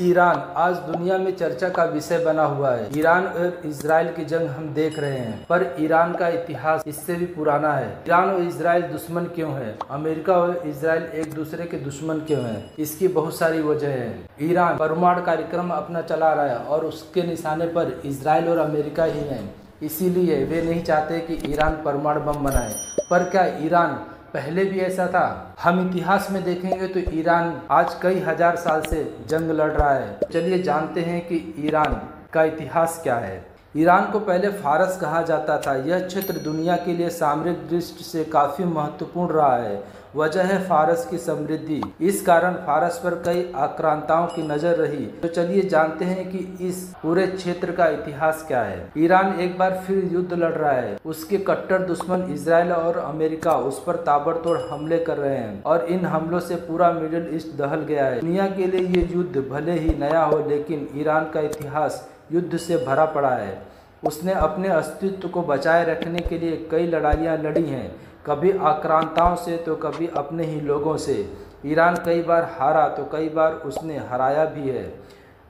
Iran आज दुनिया में चर्चा का विषय बना हुआ है। ईरान और इजराइल की जंग हम देख रहे हैं, पर ईरान का इतिहास इससे भी पुराना है। ईरान और इजराइल दुश्मन क्यों है? अमेरिका और इजराइल एक दूसरे के दुश्मन क्यों हैं? इसकी बहुत सारी वजह है। ईरान परमाणु कार्यक्रम अपना चला रहा है और उसके निशाने पर इजराइल और अमेरिका ही है। इसीलिए वे नहीं चाहते कि ईरान परमाणु बम बनाए। पर क्या ईरान पहले भी ऐसा था? हम इतिहास में देखेंगे तो ईरान आज कई हजार साल से जंग लड़ रहा है। चलिए जानते हैं कि ईरान का इतिहास क्या है। ईरान को पहले फारस कहा जाता था। यह क्षेत्र दुनिया के लिए सामरिक दृष्टि से काफ़ी महत्वपूर्ण रहा है। वजह है फारस की समृद्धि। इस कारण फारस पर कई आक्रांताओं की नज़र रही। तो चलिए जानते हैं कि इस पूरे क्षेत्र का इतिहास क्या है। ईरान एक बार फिर युद्ध लड़ रहा है। उसके कट्टर दुश्मन इजराइल और अमेरिका उस पर ताबड़तोड़ हमले कर रहे हैं और इन हमलों से पूरा मिडिल ईस्ट दहल गया है। दुनिया के लिए ये युद्ध भले ही नया हो, लेकिन ईरान का इतिहास युद्ध से भरा पड़ा है। उसने अपने अस्तित्व को बचाए रखने के लिए कई लड़ाइयाँ लड़ी हैं, कभी आक्रांताओं से तो कभी अपने ही लोगों से। ईरान कई बार हारा तो कई बार उसने हराया भी है।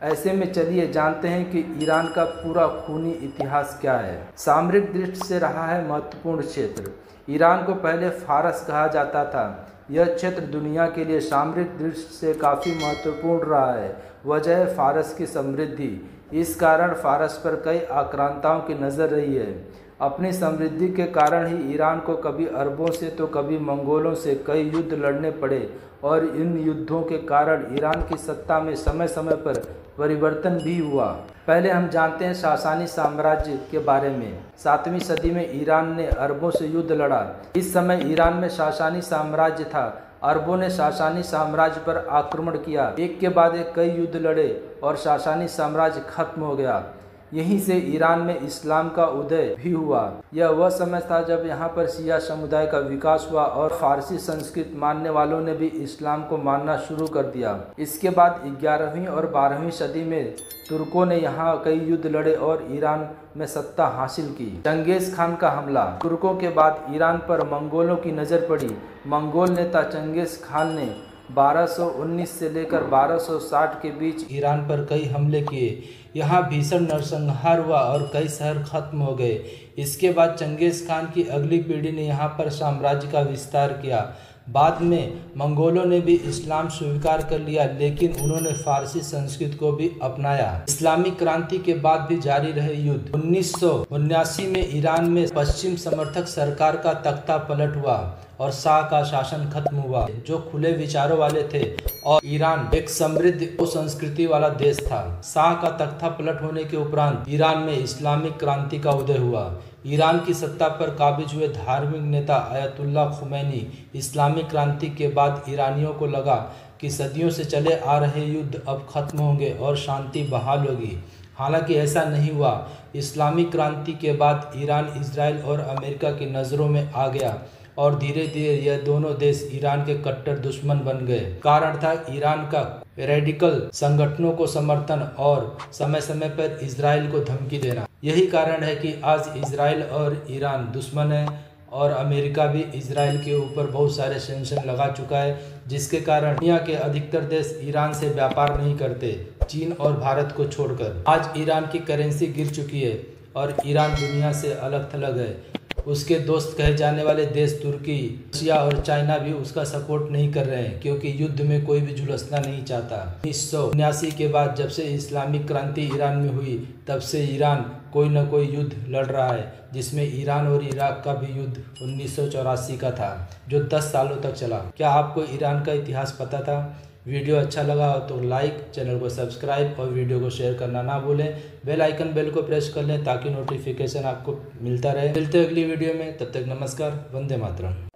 ऐसे में चलिए जानते हैं कि ईरान का पूरा खूनी इतिहास क्या है। सामरिक दृष्टि से रहा है महत्वपूर्ण क्षेत्र। ईरान को पहले फारस कहा जाता था। यह क्षेत्र दुनिया के लिए सामरिक दृष्टि से काफ़ी महत्वपूर्ण रहा है। वजह है फारस की समृद्धि। इस कारण फारस पर कई आक्रांताओं की नज़र रही है। अपनी समृद्धि के कारण ही ईरान को कभी अरबों से तो कभी मंगोलों से कई युद्ध लड़ने पड़े और इन युद्धों के कारण ईरान की सत्ता में समय समय पर परिवर्तन भी हुआ। पहले हम जानते हैं सासानी साम्राज्य के बारे में। 7वीं सदी में ईरान ने अरबों से युद्ध लड़ा। इस समय ईरान में सासानी साम्राज्य था। अरबों ने सासानी साम्राज्य पर आक्रमण किया। एक के बाद एक कई युद्ध लड़े और सासानी साम्राज्य खत्म हो गया। यहीं से ईरान में इस्लाम का उदय भी हुआ। यह वह समय था जब यहाँ पर शिया समुदाय का विकास हुआ और फारसी संस्कृत मानने वालों ने भी इस्लाम को मानना शुरू कर दिया। इसके बाद 11वीं और 12वीं सदी में तुर्कों ने यहाँ कई युद्ध लड़े और ईरान में सत्ता हासिल की। चंगेज़ खान का हमला। तुर्कों के बाद ईरान पर मंगोलों की नज़र पड़ी। मंगोल नेता चंगेज़ खान ने 1219 से लेकर 1260 के बीच ईरान पर कई हमले किए। यहाँ भीषण नरसंहार हुआ और कई शहर खत्म हो गए। इसके बाद चंगेज़ खान की अगली पीढ़ी ने यहाँ पर साम्राज्य का विस्तार किया। बाद में मंगोलों ने भी इस्लाम स्वीकार कर लिया, लेकिन उन्होंने फारसी संस्कृत को भी अपनाया। इस्लामी क्रांति के बाद भी जारी रहे युद्ध। 1979 में ईरान में पश्चिम समर्थक सरकार का तख्ता पलट हुआ और शाह का शासन खत्म हुआ, जो खुले विचारों वाले थे, और ईरान एक समृद्ध संस्कृति वाला देश था। शाह का तख्ता पलट होने के उपरांत ईरान में इस्लामिक क्रांति का उदय हुआ। ईरान की सत्ता पर काबिज हुए धार्मिक नेता आयतुल्ला खुमैनी इस्लामिक क्रांति के बाद ईरानियों को लगा कि सदियों से चले आ रहे युद्ध अब खत्म होंगे और शांति बहाल होगी। हालांकि ऐसा नहीं हुआ। इस्लामिक क्रांति के बाद ईरान इजराइल और अमेरिका की नज़रों में आ गया और धीरे धीरे यह दोनों देश ईरान के कट्टर दुश्मन बन गए। कारण था ईरान का रेडिकल संगठनों को समर्थन और समय समय पर इजराइल को धमकी देना। यही कारण है कि आज इजराइल और ईरान दुश्मन है और अमेरिका भी इजराइल के ऊपर बहुत सारे सैंक्शन लगा चुका है, जिसके कारण दुनिया के अधिकतर देश ईरान से व्यापार नहीं करते, चीन और भारत को छोड़कर। आज ईरान की करेंसी गिर चुकी है और ईरान दुनिया से अलग थलग है। उसके दोस्त कहे जाने वाले देश तुर्की, रशिया और चाइना भी उसका सपोर्ट नहीं कर रहे हैं, क्योंकि युद्ध में कोई भी झुलसना नहीं चाहता। 1979 के बाद जब से इस्लामिक क्रांति ईरान में हुई, तब से ईरान कोई न कोई युद्ध लड़ रहा है, जिसमें ईरान और इराक का भी युद्ध 1984 का था, जो 10 सालों तक चला। क्या आपको ईरान का इतिहास पता था? वीडियो अच्छा लगा हो तो लाइक, चैनल को सब्सक्राइब और वीडियो को शेयर करना ना भूलें। बेल आइकन बेल को प्रेस कर लें ताकि नोटिफिकेशन आपको मिलता रहे। मिलते हैं अगली वीडियो में, तब तक नमस्कार, वंदे मातरम।